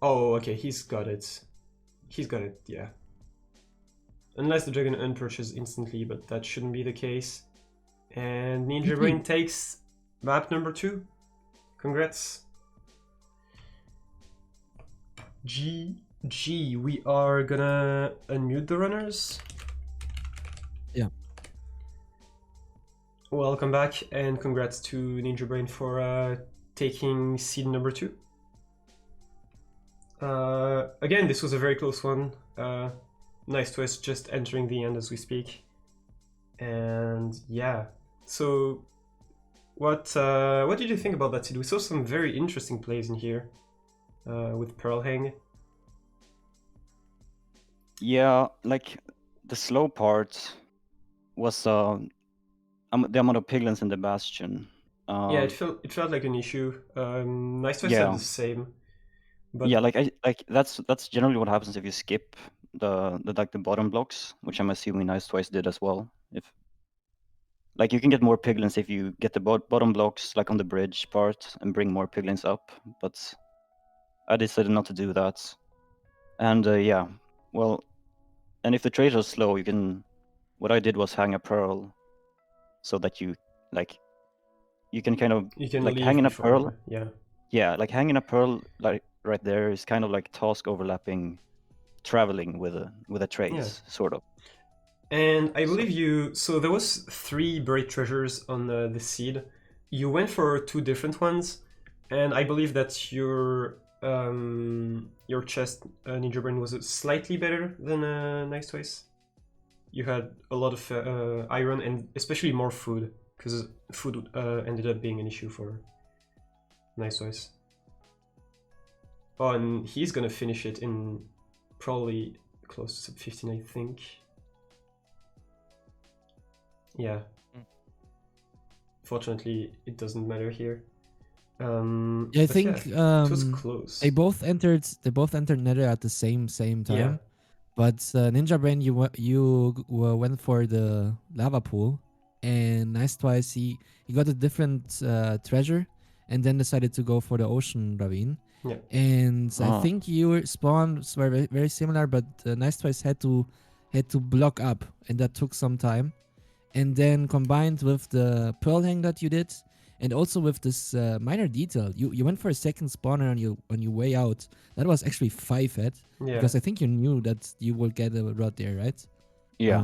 Oh, okay, he's got it. He's got it, yeah. Unless the dragon unpurchases instantly, but that shouldn't be the case. And Ninjabrain takes map number 2. Congrats. GG. We are gonna unmute the runners. Yeah. Welcome back, and congrats to Ninjabrain for taking seed number 2. Again, this was a very close one. NiceTwice just entering the end as we speak. And yeah, so what did you think about that seed? We saw some very interesting plays in here with Pearl Hang. Yeah, like the slow part was the amount of piglins in the bastion. Yeah, it felt like an issue. NiceTwice said the same. But yeah, like that's generally what happens if you skip the bottom blocks, which I'm assuming NiceTwice did as well. If like you can get more piglins if you get the bottom blocks like on the bridge part and bring more piglins up, but I decided not to do that. And yeah, well, and if the trades are slow, you can. What I did was hang a pearl, so that you can kind of like hang in a pearl. Yeah. Yeah, like hanging a pearl like right there is kind of like task overlapping, traveling with a trace, sort of. And I believe so there was 3 buried treasures on the seed. You went for 2 different ones, and I believe that your chest, Ninjabrain, was slightly better than NiceTwice. You had a lot of iron and especially more food, because food ended up being an issue for NiceTwice. Oh, and he's gonna finish it in probably close to sub 15, I think. Yeah. Fortunately, it doesn't matter here. Yeah, I think it was close. They both entered Nether at the same time. Yeah. But Ninjabrain, you went for the lava pool, and NiceTwice he got a different treasure, and then decided to go for the ocean ravine. Yeah. And I think your spawns were very, very similar, but NiceTwice had to block up, and that took some time. And then combined with the pearl hang that you did, and also with this minor detail, you went for a second spawner on your way out. That was actually 5 head, because I think you knew that you would get a rod there, right? Yeah.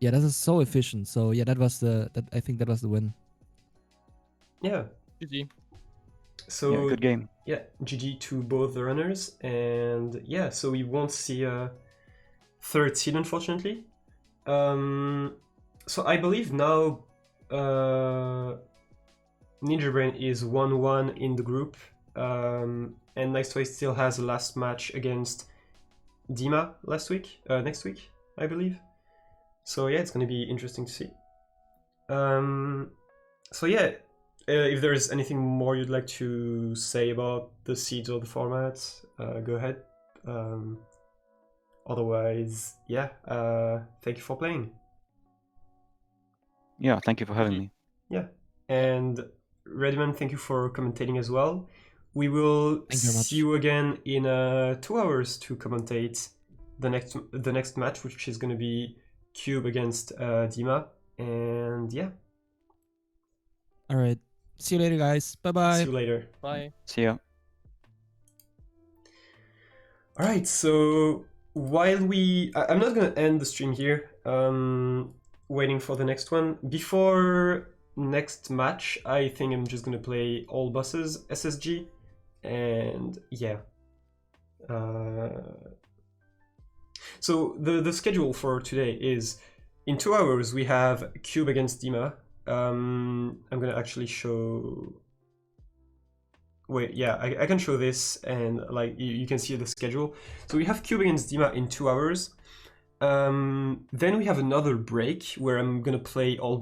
Yeah, that is so efficient. So yeah, I think that was the win. Yeah. GG. So yeah, good game. Yeah, GG to both the runners, and yeah, so we won't see a 3rd seed, unfortunately. So I believe now Ninjabrain is 1-1 in the group, and NiceTwice still has a last match against Dima next week, I believe. So yeah, it's going to be interesting to see. So yeah, if there's anything more you'd like to say about the seeds or the formats, go ahead. Otherwise, yeah, thank you for playing. Yeah, thank you for having me. Yeah, and Redman, thank you for commentating as well. We will see you again in 2 hours to commentate the next match, which is going to be Cube against Dima, and yeah. All right, see you later, guys. Bye bye. See you later. Bye. See ya. All right, so while I'm not going to end the stream here. Waiting for the next one. Before next match, I think I'm just gonna play all bosses SSG, and yeah. So the schedule for today is in 2 hours we have Cube against Dima. I'm gonna actually show. Wait, yeah, I can show this, and like you can see the schedule. So we have Cube against Dima in 2 hours. Then we have another break where I'm gonna play all